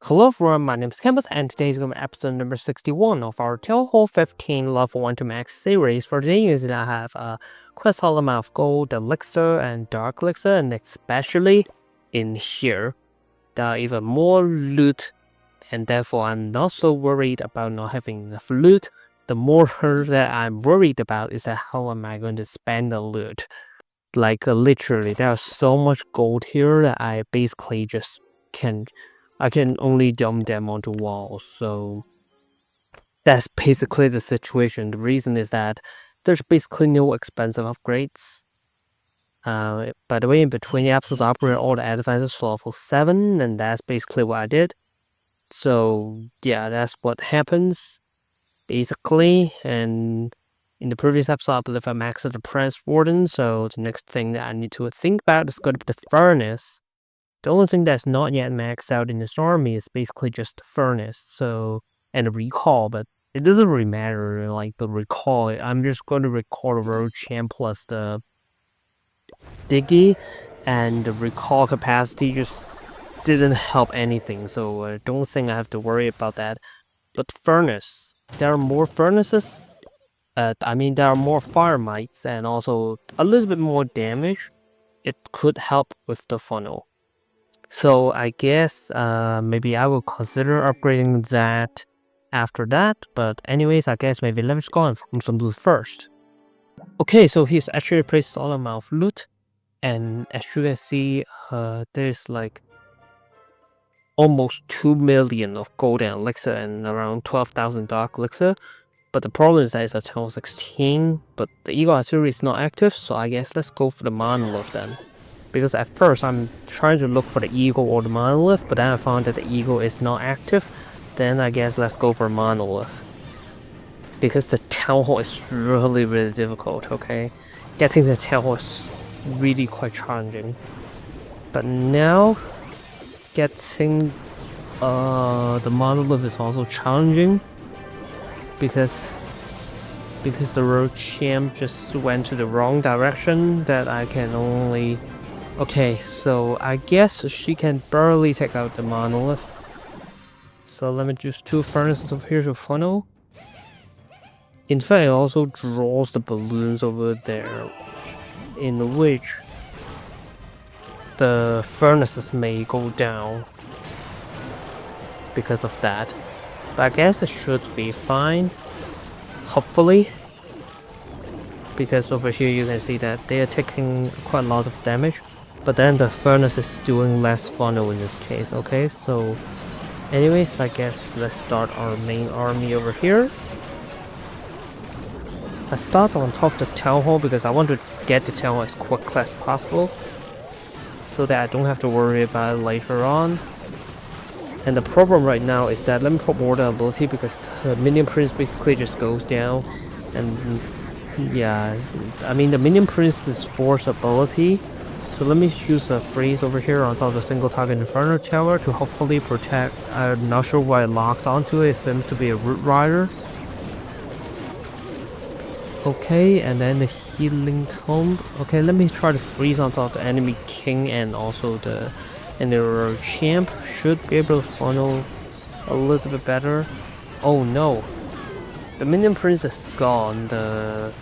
Hello everyone, my name is Campus and today is going to be episode number 61 of our TH15 Lv1 to Max series. For today, I have a quite solid amount of gold, elixir, and dark elixir, and especially in here, there are even more loot, and therefore I'm not so worried about not having enough loot. The more that I'm worried about is that how am I going to spend the loot. Literally, there's so much gold here that I basically just I can only dump them onto walls, so that's basically the situation. The reason is that there's basically no expensive upgrades. By the way, in between the episodes, I upgraded all the advances to level 7, and that's basically what I did. So yeah, that's what happens, basically. And in the previous episode, I believe I maxed out the Prince Warden, so the next thing that I need to think about is going to be the Furnace. The only thing that's not yet maxed out in this army is basically just the Furnace, and the Recall, but it doesn't really matter, like the Recall. I'm just going to recall the Road Champ plus the Diggy, and the Recall capacity just didn't help anything, so I don't think I have to worry about that. But Furnace, there are more Furnaces, there are more Fire Mites, and also a little bit more damage. It could help with the funnel. So I guess maybe I will consider upgrading that after that. But anyways, I guess maybe let me just go and farm some loot first. Okay, so he's actually a pretty solid amount of loot. And as you can see, there's like almost 2 million of gold and elixir and around 12,000 dark elixir. But the problem is that it's a TH16, but the Eagle Artillery is not active, so I guess let's go for the Monolith then. Because at first I'm trying to look for the Eagle or the Monolith, but then I found that the Eagle is not active. Then I guess let's go for Monolith. Because the Town Hall is really difficult, okay? Getting the Town Hall is really quite challenging. But now, getting the Monolith is also challenging. Because the Road Champ just went to the wrong direction that I can only... Okay, so I guess she can barely take out the Monolith. So let me choose 2 furnaces over here to funnel. In fact, it also draws the balloons over there, in which the furnaces may go down because of that. But I guess it should be fine, hopefully. Because over here you can see that they are taking quite a lot of damage. But then the furnace is doing less funnel in this case, okay? So anyways, I guess let's start our main army over here. I start on top of the Town Hall because I want to get the Town Hall as quickly as possible, so that I don't have to worry about it later on. And the problem right now is that let me put more ability because the Minion Prince basically just goes down. And yeah, I mean the Minion Prince is force ability. So let me use a freeze over here on top of the single target Inferno Tower to hopefully protect. I'm not sure why it locks onto it. It seems to be a Root Rider. Okay, and then the Healing Tomb. Okay, let me try to freeze on top of the enemy king and also the Road Champ. Should be able to funnel a little bit better. Oh no, the Minion Prince is gone. The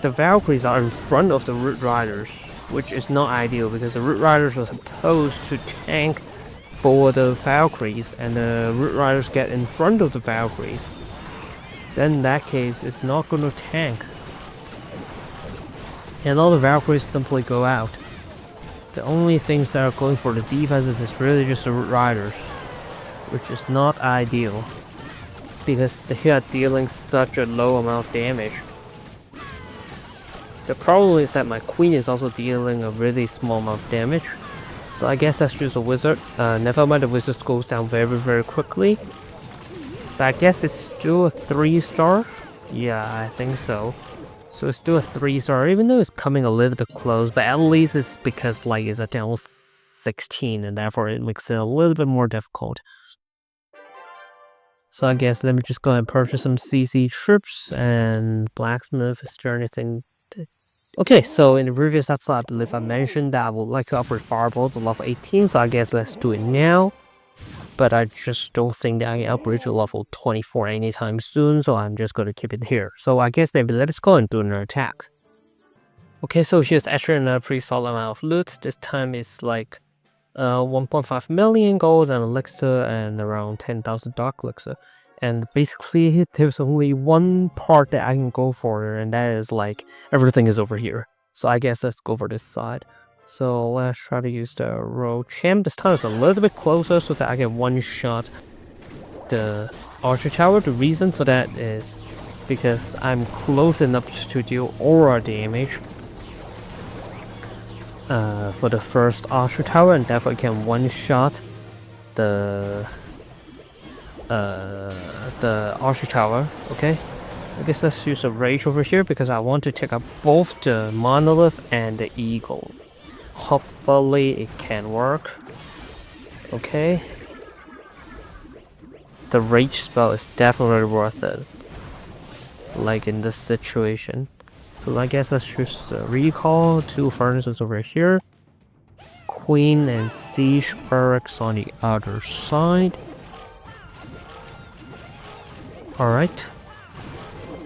Valkyries are in front of the Root Riders, which is not ideal because the Root Riders are supposed to tank for the Valkyries, and the Root Riders get in front of the Valkyries. Then in that case, it's not going to tank. And all the Valkyries simply go out. The only things that are going for the defenses is really just the Root Riders, which is not ideal. Because they are dealing such a low amount of damage. The problem is that my queen is also dealing a really small amount of damage. So I guess that's just a wizard. Never mind, the wizard goes down very quickly. But I guess it's still a 3-star. Yeah, I think so. So it's still a 3-star, even though it's coming a little bit close. But at least it's because like it's a down 16, and therefore it makes it a little bit more difficult. So I guess let me just go ahead and purchase some CC troops and blacksmith. Is there anything? Okay, so in the previous episode, I believe I mentioned that I would like to upgrade Fireball to level 18, so I guess let's do it now. but I just don't think that I can upgrade to level 24 anytime soon, so I'm just gonna keep it here. So I guess maybe let's go and do an attack. Okay, so here's actually another pretty solid amount of loot. This time it's like 1.5 million gold and elixir and around 10,000 dark elixir. And basically there's only one part that I can go for, and that is like everything is over here. So I guess let's go for this side. So let's try to use the road champ. This time it's a little bit closer so that I can one-shot the archer tower. The reason for that is because I'm close enough to deal aura damage for the first archer tower, and therefore I can one-shot the archer tower. Okay, I guess let's use a rage over here because I want to take up both the monolith and the eagle. Hopefully it can work. Okay, the rage spell is definitely worth it, like in this situation. So I guess let's just recall 2 furnaces over here, queen and siege barracks on the other side. Alright,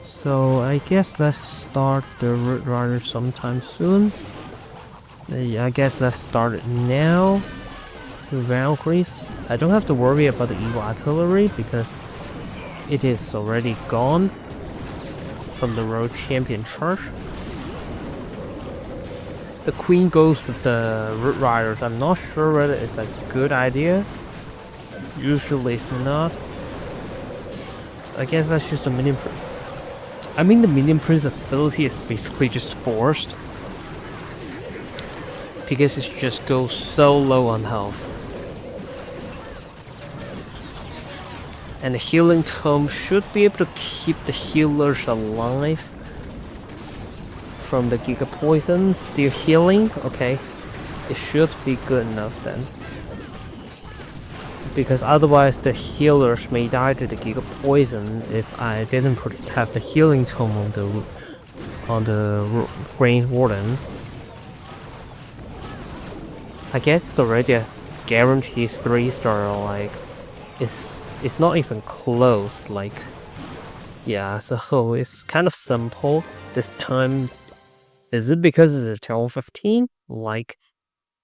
so I guess let's start the root rider sometime soon. I guess let's start it now. The Valkyries. I don't have to worry about the evil artillery because it is already gone from the road champion charge. The queen goes with the root riders. I'm not sure whether it's a good idea. Usually it's not. I guess that's just a minion prince. I mean, the minion prince ability is basically just forced because it just goes so low on health. And the healing tome should be able to keep the healers alive from the Giga Poison. Still healing, okay. It should be good enough then. Because otherwise the healers may die to the Giga Poison if I didn't have the healing tome on the Rain Warden. I guess it's already a guaranteed 3-star, like it's not even close, like yeah, so it's kind of simple this time. Is it because it's a TH15? Like,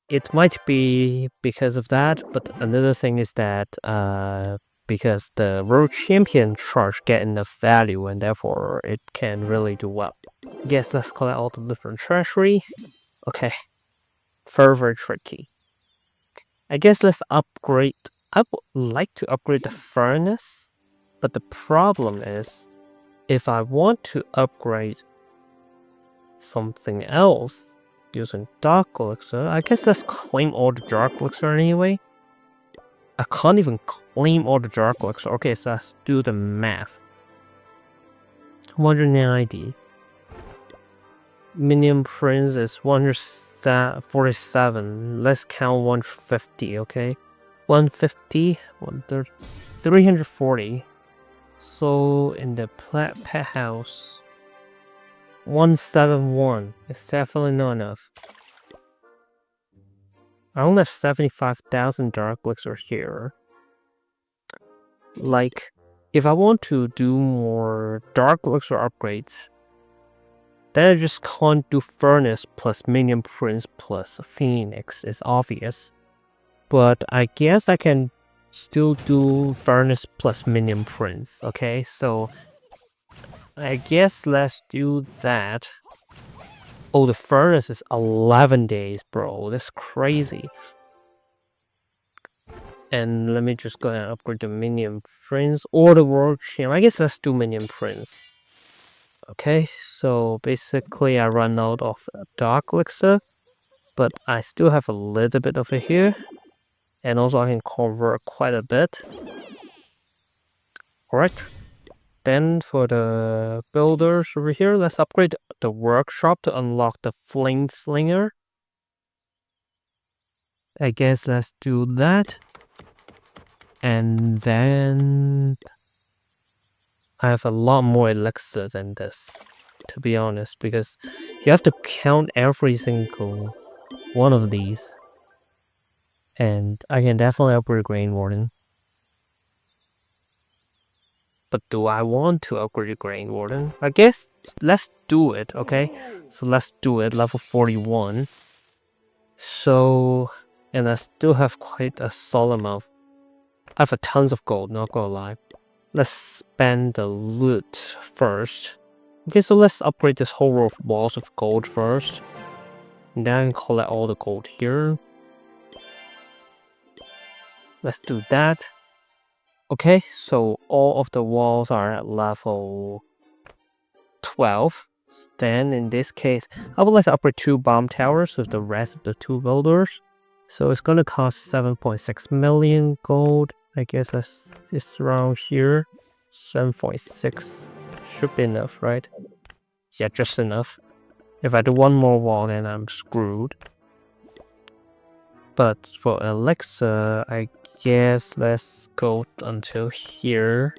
it might be because of that, but another thing is that because the World Champion charge get enough value and therefore it can really do well. Yes, let's collect all the different treasury. Okay, very tricky. I guess let's upgrade. I would like to upgrade the furnace, but the problem is if I want to upgrade something else using dark elixir, I guess let's claim all the dark elixir anyway. I can't even claim all the dark elixir. Okay, so let's do the math. 190. Minion Prince is 147. Let's count 150, okay? 150, 130, 340. So in the pet house, 171 is definitely not enough. I only have 75,000 dark elixir here. Like, if I want to do more dark elixir upgrades, then I just can't do furnace plus minion prince plus phoenix. It's obvious, but I guess I can still do furnace plus minion prince. Okay, so I guess let's do that. Oh, the furnace is 11 days, bro. That's crazy. And let me just go ahead and upgrade the minion prince or the world champ. I guess let's do minion prince. Okay, so basically I run out of dark elixir, but I still have a little bit of it here. And also I can convert quite a bit. Alright. Then for the builders over here, let's upgrade the workshop to unlock the flame slinger. I guess let's do that. And then I have a lot more elixir than this, to be honest, because you have to count every single one of these. And I can definitely upgrade Grain Warden. But do I want to upgrade the Grain Warden? I guess let's do it, okay? So let's do it, level 41. So, and I still have quite a solid amount. I have a tons of gold, not gonna lie. Let's spend the loot first. Okay, so let's upgrade this whole row of walls with gold first. And then collect all the gold here. Let's do that. Okay, so all of the walls are at level 12. Then in this case, I would like to upgrade 2 bomb towers with the rest of the 2 builders. So it's gonna cost 7.6 million gold. I guess it's around here. 7.6 should be enough, right? Yeah, just enough. If I do one more wall, then I'm screwed. But for elixir, I guess let's go until here.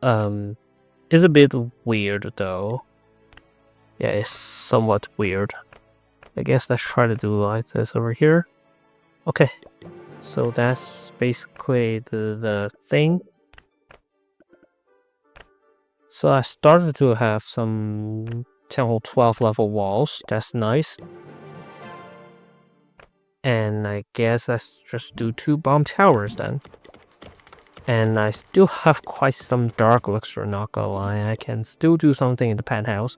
It's a bit weird though. Yeah, it's somewhat weird. I guess let's try to do like this over here. Okay, so that's basically the thing. So I started to have some Town Hall 12 level walls. That's nice. And I guess let's just do 2 bomb towers then. And I still have quite some dark elixir, not gonna lie. I can still do something in the penthouse.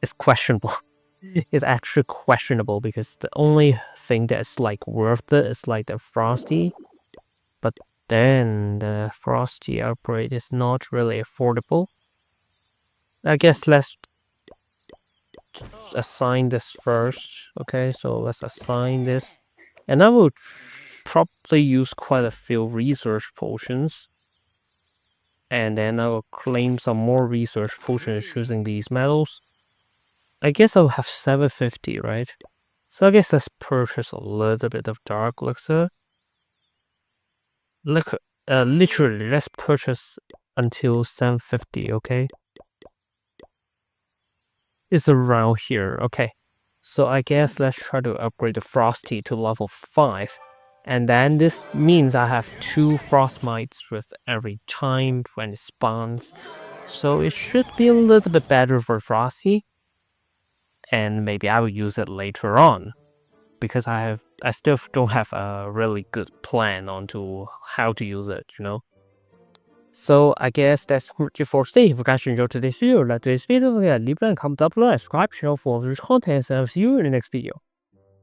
It's questionable. It's actually questionable because the only thing that's like worth it is like the Frosty. But then the Frosty upgrade is not really affordable. I guess let's assign this first. Okay, so let's assign this. And I will probably use quite a few research potions. And then I will claim some more research potions using these metals. I guess I'll have 750, right? So I guess let's purchase a little bit of dark elixir. Look, literally, let's purchase until 750, okay? It's around here, okay. So I guess let's try to upgrade the Frosty to level 5. And then this means I have 2 frost mites with every time when it spawns. So it should be a little bit better for Frosty. And maybe I will use it later on. Because I still don't have a really good plan onto how to use it, you know. So I guess that's it for today. If you guys enjoyed today's video, like today's video, leave a comment down below, subscribe, channel for future content, and I'll see you in the next video.